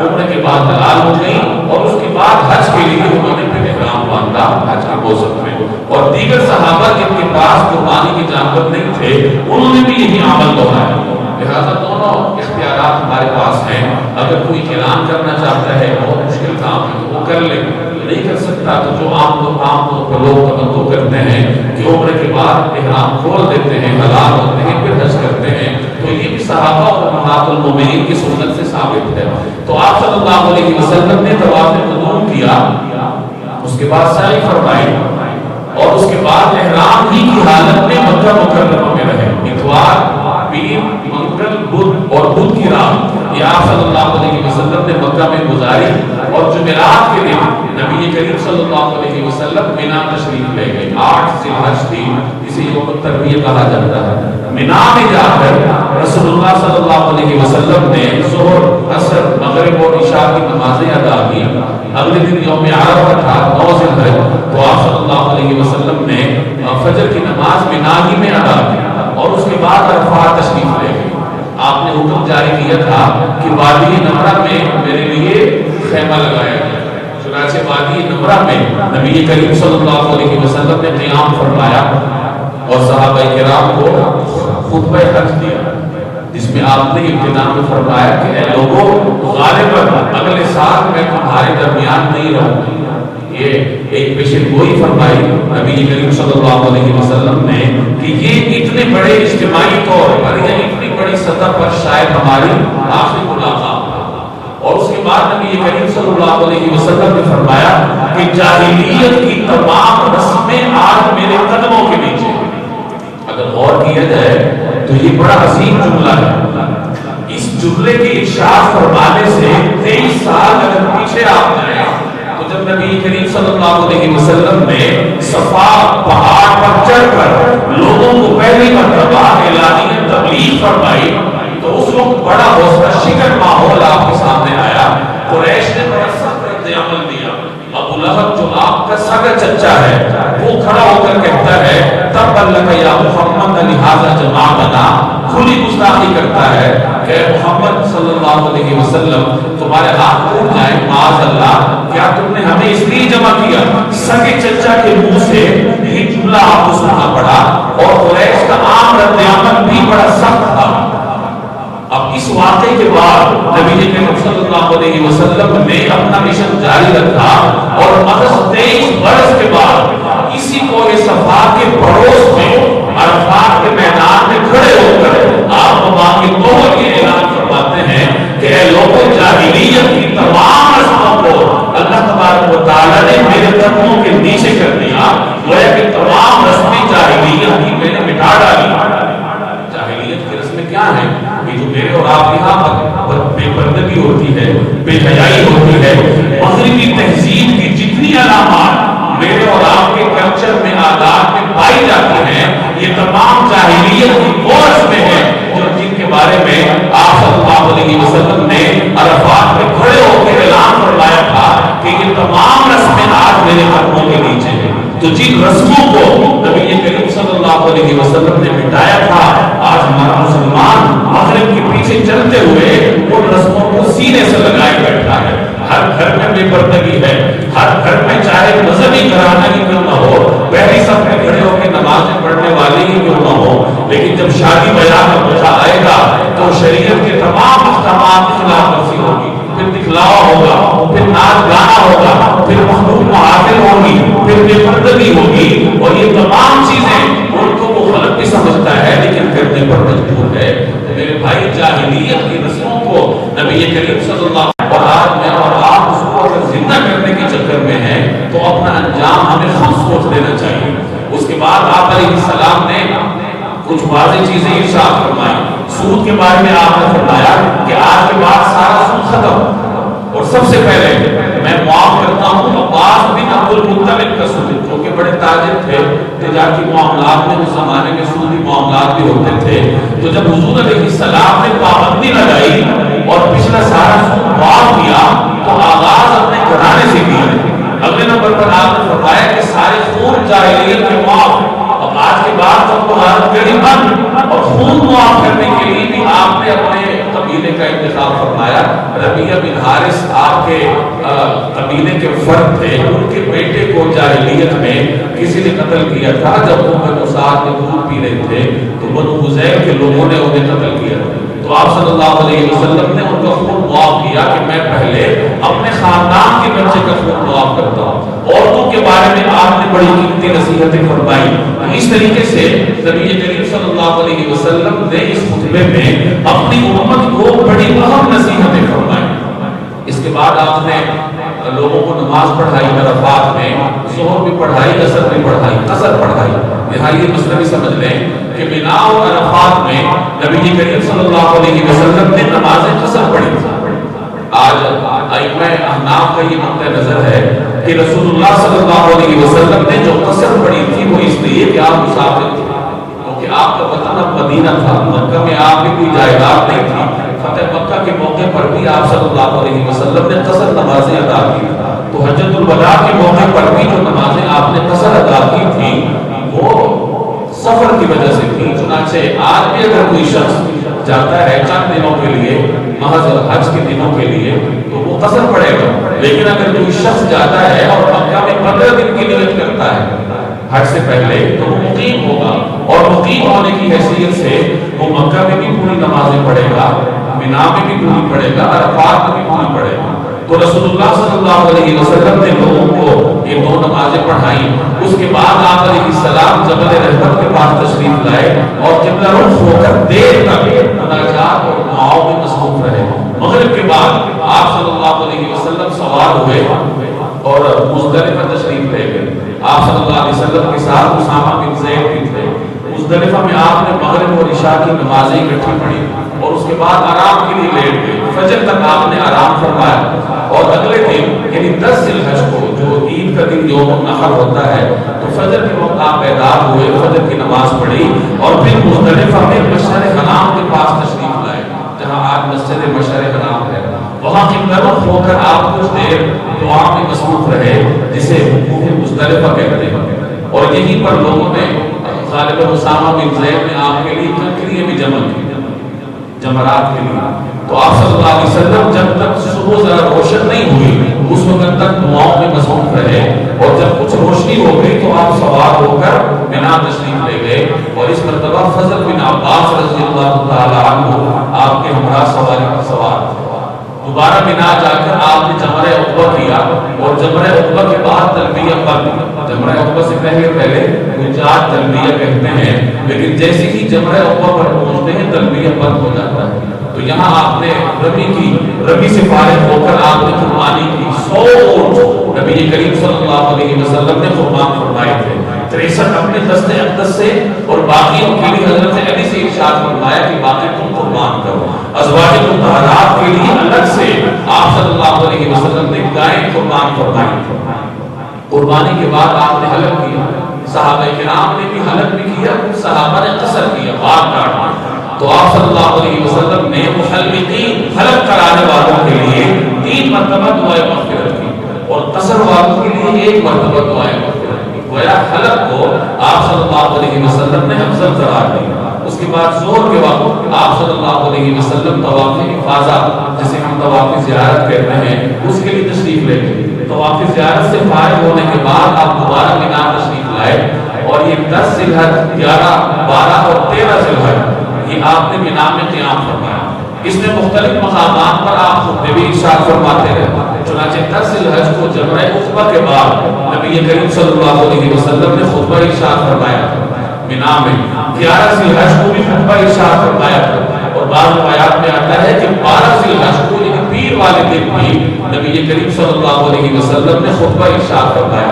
عمرے کے بعد حلال ہو گئی، اور اس کے بعد حج کے لیے انہوں نے پھر احرام باندھا حج کے موسم میں۔ اور دیگر صحابہ جن کے پاس قربانی کے جانور نہیں تھے انہوں نے بھی یہی عمل دہرایا۔ لہٰذا دونوں اختیارات ہمارے پاس ہیں۔ اگر کوئی اعلان کرنا چاہتا ہے بہت مشکل کام ہے وہ کر لے، نہیں کر سکتا تو جو عام طور پر لوگ تمنا کرتے ہیں کہ عمرے کے بعد احرام کھول دیتے ہیں، حلال ہوتے ہیں، پھر حج کرتے ہیں، تو یہ بھی صحابہ اور امہات المومنین کی سنت سے ثابت ہے۔ تو آپ صلی اللہ علیہ وسلم نے طواف قدوم کیا، اس کے بعد سعی فرمائی، اور اس کے بعد احرام ہی کی حالت میں مکہ مکرمہ میں رہے۔ اتوار، پیر، منگل، بدھ اور بدھ کی رات یہ آپ صلی اللہ علیہ وسلم نے مکہ میں گزاری، اور جمعرات کے دن نبی کریم صلی اللہ علیہ وسلم مینا تشریف لے گئے۔ 8 ذی الحج تھی، اسے یوم الترویہ کہا جاتا ہے۔ مینا میں جا کر رسول اللہ صلی اللہ علیہ وسلم نے ظہر، عصر، مغرب اور عشاء کی نمازیں ادا کی۔ اگلے دن یوم عرفہ تھا، 9 ذی الحج، تو آپ صلی اللہ علیہ وسلم نے فجر کی نماز مینا ہی میں ادا کی، اور اس کے بعد عرفات تشریف لے گئے۔ آپ نے حکم جاری کیا تھا کہ وادی نمرہ میں میرے لیے خیمہ لگایا گیا۔ چنانچہ وادی نمرہ میں نبی کریم صلی اللہ علیہ وسلم نے قیام فرمایا اور صحابہ کرام کو خطبہ حج دیا، جس میں آپ نے ابتدا میں فرمایا کہ اے لوگوں، غالباً اگلے سال میں تمہارے درمیان نہیں رہوں گا۔ یہ ایک پیشن گوئی فرمائی نبی کریم صلی اللہ علیہ وسلم نے کہ یہ اتنے بڑے اجتماعی طور پر یا اتنی بڑی سطح پر شاید ہماری آخری ملاقات ہے۔ اور اس کے بعد نبی کریم صلی اللہ علیہ وسلم نے فرمایا کہ جاہلیت کی تمام رسمیں آج میرے قدموں کے نیچے۔ اگر غور کیا جائے تو یہ بڑا عظیم جملہ ہے۔ اس جملے کے ارشاد فرمانے سے 23 سال اگر پیچھے آپ جائیں تو جب نبی کریم صلی اللہ علیہ وسلم نے صفا پہاڑ پر چڑھ کر لوگوں کو پہلی مرتبہ اعلانیہ تبلیغ فرمائی تو اس وقت بڑا حوصلہ شکن ماحول آپ کے سامنے آیا۔ قریش نے بڑا سخت رد عمل دیا۔ ابو لہب جو آپ کا سگا چچا ہے وہ کھڑا ہو کر کہتا ہے تبا لک یا محمد لہذا جماعتنا، کھلی گستاخی کرتا ہے کہ محمد صلی اللہ علیہ وسلم تمہارے ہاتھ ٹوٹ جائیں معاذ اللہ، کیا تم نے ہمیں اس لیے جمع کیا؟ سگے چچا کے منہ سے یہ جملہ آپ کو سننا پڑا، اور قریش کا عام رد عمل بھی بڑا سخت تھا۔ اب اس واقعے کے بعد نبی کریم صلی اللہ علیہ وسلم نے اپنا مشن جاری رکھا، اور محض 23 برس کے بعد اسی کو یہ صفا کے پڑوس میں عرفات کے میدان میں کھڑے ہو کر آپ مقامی طور یہ اعلان فرماتے ہیں کہ اے لوگوں، جاہلیت کی تمام رسموں کو اللہ تبارک و تعالیٰ نے میرے قدموں کے نیچے کر دیا، گویا کہ تمام رسمیں جاہلیت کی میں نے مٹا ڈالی۔ جاہلیت کی رسمیں کیا ہیں؟ یہ جو میرے اور آپ یہاں بے پردگی ہوتی ہے، بے حیائی ہوتی ہے، مغربی تہذیب کی جتنی علامات میرے اور آپ کے کلچر میں، عادات میں پائی جاتی ہیں، یہ تمام جاہلیت کی وہ رسمیں ہیں جن کے بارے میں آپ صلی اللہ علیہ وسلم نے عرفات میں کھڑے ہو کے اعلان فرمایا تھا کہ یہ تمام رسمیں آج میرے قدموں کے نیچے ہیں۔ تو جن رسموں کو نبی کریم صلی اللہ علیہ وسلم نے مٹایا تھا، آج ہمارا مسلمان مغرب کے پیچھے چلتے ہوئے ان رسموں کو سینے سے لگائے بیٹھا ہے۔ ہر گھر میں بے پردگی ہے، ہر گھر میں چاہے مذہبی گھرانہ ہی کیوں نہ ہو، پہلی صف میں کھڑے ہو کے نمازیں پڑھنے والے ہی کیوں نہ ہو، لیکن جب شادی بیاہ کا موقع آئے گا تو شریعت کے تمام احکامات کی خلاف ورزی ہوگی، پھر دکھلاوا ہوگا، پھر ناچ گانا ہوگا، پھر مخلوق محافل ہوگی، پھر بے پردگی ہوگی، اور یہ تمام چیزیں ان کو وہ غلط بھی سمجھتا ہے لیکن کرنے پر مجبور ہے۔ تو میرے بھائی، جاہلیت کی رسموں کو نبی کریم صلی اللہ علیہ وسلم، اور آج میں اور آپ اس کو اگر زندہ کرنے کے چکر میں ہیں تو اپنا انجام ہمیں خود سوچ لینا چاہیے۔ اس کے بعد آپ علیہ السلام نے کچھ واضح چیزیں ارشاد فرمائی۔ سود کے بارے میں آپ نے فرمایا کہ آج کے بعد سارا سود ختم، اور سب سے پہلے میں معاف کرتا ہوں عباس بن عبد المطلب کا سود، جو کہ بڑے تاجر تھے، تجارتی معاملات میں اس زمانے میں سودی معاملات بھی ہوتے تھے۔ تو جب حضور علیہ السلام نے پابندی لگائی اور پچھلا سارا سود معاف کیا تو آغاز اپنے گھرانے سے کیا۔ اگلے نمبر پر آپ نے فرمایا کہ سارے خون جاہلیت کے معاف۔ اب آج کے بعد سب کو حالت گڑی بند، اور خون معاف کرنے کے لیے بھی آپ نے اپنے قبیلے کا انتخاب فرمایا۔ فرمایا ربیہ بن حارث آپ کے قبیلے کے فرد تھے، ان کے بیٹے کو جاہلیت میں کسی نے قتل کیا تھا، جب وہ بنو سعد میں دودھ پی رہے تھے تو بنو حذیل کے لوگوں نے انہیں قتل کیا، تو آپ صلی اللہ علیہ وسلم نے ان کا خون معاف کیا کہ میں پہلے اپنے خاندان کے بچے کا خون معاف کرتا ہوں۔ عورتوں کے بارے میں آپ نے بڑی قیمتی نصیحتیں فرمائی۔ اس طریقے سے نبی کریم صلی اللہ علیہ وسلم نے اس خطبے میں اپنی امت کو بڑی اہم نصیحتیں فرمائی۔ اس کے بعد آپ نے لوگوں کو نماز پڑھائی عرفات میں، ظہر بھی پڑھائی، عصر بھی پڑھائی، قصر پڑھائی۔ یہاں یہ مسئلہ بھی سمجھ لیں کہ بنا اور عرفات میں نبی کریم صلی اللہ علیہ وسلم نے نماز قصر پڑھی تھی۔ آج ائمہ احناف کا یہ نقطہ نظر ہے کہ رسول اللہ صلی اللہ علیہ وسلم نے جو قصر پڑھی تھی وہ اس لیے کہ آپ مسافر تھے، کیونکہ آپ کا وطن اب مدینہ تھا، مکہ میں آپ کی کوئی جائیداد نہیں تھی۔ فتح مکہ کے موقع پر بھی آپ صلی اللہ علیہ وسلم نے قصر نمازیں ادا کی، تو حجۃ الوداع کے موقع پر بھی جو نمازیں آپ نے قصر ادا کی تھی وہ سفر کی وجہ سے تھی۔ چنانچہ آج بھی اگر کوئی شخص جاتا ہے چند دنوں کے لیے محض حج کے دنوں کے لیے تو وہ قصر پڑے گا، لیکن اگر کوئی شخص جاتا ہے اور مکہ میں 15 دن کی نیت کرتا ہے حج سے پہلے تو وہ مقیم ہوگا، اور مقیم ہونے کی حیثیت سے وہ مکہ میں بھی پوری نمازیں پڑھے گا، مینا میں بھی پوری پڑھے گا، عرفات میں بھی پوری پڑھے گا۔ تو رسول اللہ صلی اللہ علیہ وسلم نے لوگوں کو یہ دو نمازیں پڑھائیں۔ اس کے بعد آپ علیہ السلام جبل رحمت کے پاس تشریف لائے اور قبلہ رخ ہو کر دیر تک مناجات اور دعاؤں میں مصروف رہے۔ مغرب کے بعد آپ صلی اللہ علیہ وسلم سوار ہوئے اور مزدلفہ تشریف لے گئے۔ آپ صلی اللہ علیہ وسلم کے ساتھ اسامہ بن زید بھی تھے۔ مزدلفہ میں آپ نے مغرب اور عشاء کی نمازیں اکٹھی پڑھی اور اس کے بعد آرام کے لیے لیٹ گئے۔ فجر تک آپ نے آرام فرمایا اور اگلے دن یعنی 10 ذی الحج کو جو عید کا دن یوم النحر ہوتا ہے تو فجر کے وقت آپ بیدار ہوئے، فجر کی نماز پڑھی اور پھر مزدلفہ میں مشعر حرام کے پاس تشریف لائے جہاں آج مسجد مشعر حرام ہے۔ وہاں قبلہ رخ ہو کر آپ کچھ دیر دعا میں مصروف رہے جسے وقوف مزدلفہ کہتے ہیں، اور یہیں پر لوگوں نے غالباً اسامہ بن زید نے آپ کے لیے کنکریاں بھی جمع کی جمرات کے لیے۔ تو آپ صلی اللہ علیہ وسلم جب تک صبح ذرا روشن نہیں ہوئی اس وقت تک دعاؤں میں مصروف رہے، اور جب کچھ روشنی ہو گئی تو آپ سوار ہو کر مینا تشریف لے گئے، اور اس مرتبہ فضل بن عباس رضی اللہ تعالی عنہ آپ کے ہمراہ سواری پر سوار تھے۔ دوبارہ مینا جا کر آپ نے جمرہ عقبہ کیا، اور جمرہ عقبہ کے بعد تلبیہ بند۔ جمرہ عقبہ سے پہلے وہ 4 تلبیہ کہتے ہیں، لیکن جیسے ہی جمرہ عقبہ پر پہنچتے ہیں تلبیہ بند ہو جاتا ہے۔ تو یہاں آپ نے رمی سے فارغ ہو کر آپ نے قربانی کی 100 اونٹ نبی کریم صلی اللہ علیہ وسلم نے قربان فرمائے تھے، 63 اپنے دست اقدس سے، اور باقیوں کے لیے حضرت علی سے ارشاد فرمایا کہ باقی تم قربان کرو۔ ازواج مطہرات کے لیے الگ سے آپ صلی اللہ علیہ وسلم نے گائے قربان فرمائی۔ قربانی کے بعد آپ نے حلق کیا، صحابہ کرام نے بھی حلق بھی کیا، صحابہ نے قصر کیا، بال کاٹا۔ تو آپ صلی اللہ علیہ وسلم نے محلقین حلق کرانے والوں کے لیے 3 مرتبہ دعائے مغفرت کی، اور قصر والوں کے لیے 1 مرتبہ دعائے مغفرت کی۔ گویا حلق کو آپ صلی اللہ علیہ وسلم نے افضل قرار دیا۔ اس کے بعد ظہر کے وقت آپ صلی اللہ علیہ وسلم طواف افاضہ جسے ہم طواف زیارت کہتے ہیں اس کے لیے تشریف لے گئے۔ طواف زیارت سے فارغ ہونے کے بعد آپ دوبارہ مینا تشریف لائے، اور یہ 10 ذی الحج، 11، 12 اور 13 ذی الحج یہ آپ نے مینا میں قیام فرمایا۔ اس میں مختلف مقامات پر آپ خطبے بھی ارشاد فرماتے رہے۔ چنانچہ 10 ذی الحج کو جمرہ عقبہ کے بعد نبی کریم صلی اللہ علیہ وسلم نے خطبہ ارشاد فرمایا مینا میں، 11 ذی الحج کو بھی خطبہ ارشاد فرمایا، اور بعض روایات میں آتا ہے کہ 12 ذی الحج کو یعنی پیر والے دن بھی نبی کریم صلی اللہ علیہ وسلم نے خطبہ ارشاد فرمایا،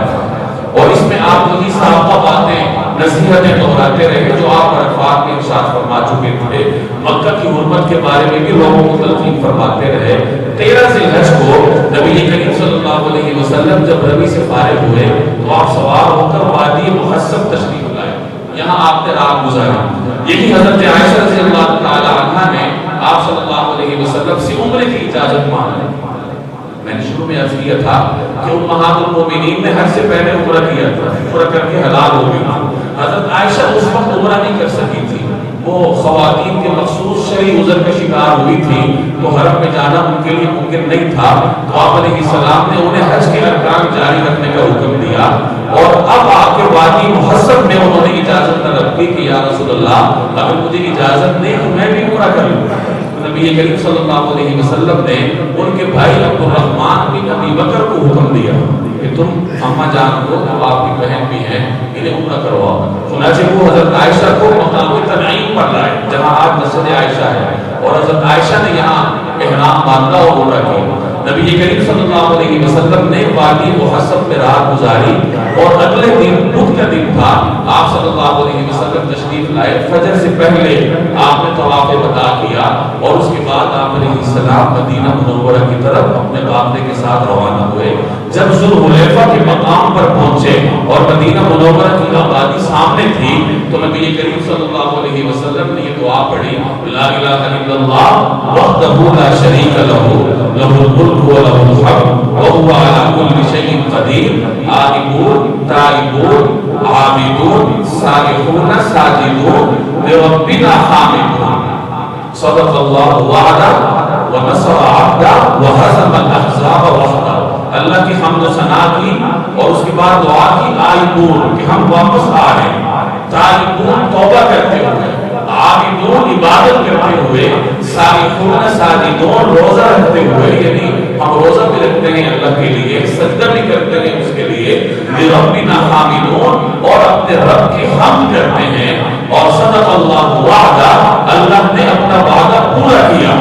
اور اس میں آپ وہی سابقہ باتیں نصیحتیں دہراتے رہے جو آپ عرفات میں ارشاد فرما چکے تھے۔ مکہ کی حرمت کے بارے میں بھی لوگوں کو تلقین فرماتے رہے۔ 13 ذی الحج کو نبی کریم صلی اللہ علیہ وسلم جب رمی سے فارغ ہوئے تو آپ سوار ہو کر وادی محصب تشریف لائے، یہاں آپ نے رات گزاری۔ یہی حضرت عائشہ رضی اللہ تعالی عنہا نے آپ صلی اللہ علیہ وسلم سے عمرے کی اجازت مانگی۔ میں نے شروع میں عرض کیا تھا کہ امہات المومنین نے حج سے پہلے عمرہ کیا تھا، عمرہ کر کے حلال ہو گئی۔ حضرت عائشہ اس وقت عمرہ نہیں کر سکی تھی، وہ خواتین کے مخصوص شرعی عذر کا شکار ہوئی تھی تو حرم میں جانا ان کے لیے ممکن نہیں تھا، تو آپ علیہ السلام نے انہیں حج کے ارکان جاری رکھنے کا حکم دیا، اور اب آ کے وادی محصب میں انہوں نے اجازت طلب کی کہ یا رسول اللہ اگر مجھے اجازت نہیں تو میں بھی عمرہ کر لوں۔ نبی کریم صلی اللہ علیہ وسلم نے ان کے بھائی عبد الرحمن بن ابی بکر کو حکم دیا کہ تم اماں جان کو جو آپ کی بہن بھی ہیں انہیں عمرہ کرواؤ۔ چنانچہ وہ حضرت عائشہ کو مقام تنعیم پر لائے جہاں آج مسجد عائشہ ہے، اور حضرت عائشہ نے یہاں احرام باندھا اور عمرہ کی۔ نبی کریم صلی اللہ علیہ وسلم نے وادی محصب میں رات گزاری، اور اگلے دن بدھ کا دن تھا، آپ صلی اللہ علیہ وسلم تشریف لائے۔ فجر سے پہلے آپ نے طواف وداع کیا، اور اس کے بعد آپ علیہ السلام مدینہ منورہ کی طرف اپنے قافلے کے ساتھ روانہ ہوئے۔ جب ذوالحلیفہ کے مقام پر پہنچے اور مدینہ منورہ کی آبادی سامنے تھی تو نبی کریم صلی اللہ علیہ وسلم نے یہ دعا پڑھی، لا الہ الا اللہ وحدہ لا شریک لہ لہ الملک وله الحمد وهو على كل شيء قدير آئبون تائبون عابدون سائحون ساجدون لربنا حامدون صدق اللہ وعدہ ونصر عبدہ وہزم الاحزاب وحدہ۔ اللہ کی حمد و ثنا کی اور اس کے بعد دعا کی آئبون کہ ہم واپس آ رہے ہیں، تائبون توبہ کرتے ہوئے، عابدون عبادت کرتے ہوئے، سائحون ساجدون روزہ رکھتے ہوئے، یعنی ہم روزہ بھی رکھتے ہیں اللہ کے لیے، سجدہ بھی کرتے ہیں اس کے لیے، لربنا حامدون اور اپنے رب کی حمد کرتے ہیں، اور صدق اللہ وعدہ اللہ نے اپنا وعدہ پورا کیا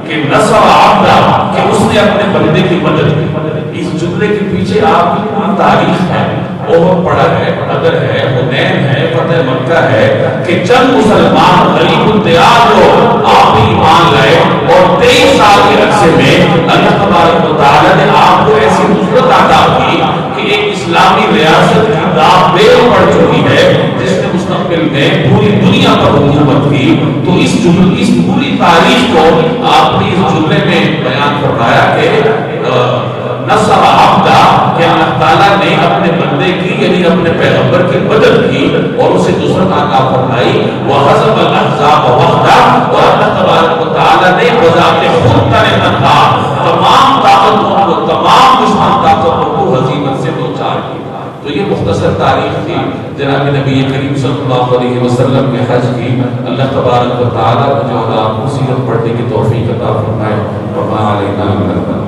کہ نصر عبدہ کہ اس نے اپنے بندے کی مدد کی۔ اس جملے کے پیچھے آپ کی پوری تاریخ ہے، اوہد پڑا ہے، بدر ہے، حنین ہے، فتح مکہ ہے، کہ چند مسلمان غریب الدیار لوگ آپ بھی ایمان لائے، اور 23 سال کے عرصے میں اللہ تبارک و تعالی نے آپ کو ایسی نصرت عطا کی کہ ایک اسلامی ریاست کی داغ بیل پڑ چکی ہے جس نے مستقبل میں پوری دنیا پر حکومت کی۔ تو اس پوری تاریخ کو آپ نے اس جملے میں بیان فرمایا کہ نصر عبدہ کہ اللہ تعالیٰ نے اپنے بندے کی یعنی اپنے پیغمبر کی مدد کی اور اسے نصرت عطا فرمائی، وحزم الاحزاب وحدہ، اور اللہ تبارک و تعالیٰ نے بذات خود تنہا تمام طاقتوں کو، تمام دشمن طاقتوں کو ہزیمت سے دوچار کی۔ تو یہ مختصر تاریخ تھی جناب نبی کریم صلی اللہ علیہ وسلم کے حج کی۔ اللہ تبارک و تعالیٰ مجھے اور آپ کو سیرت پڑھنے کی توفیق عطا فرمائے۔ وما علینا الا البلاغ۔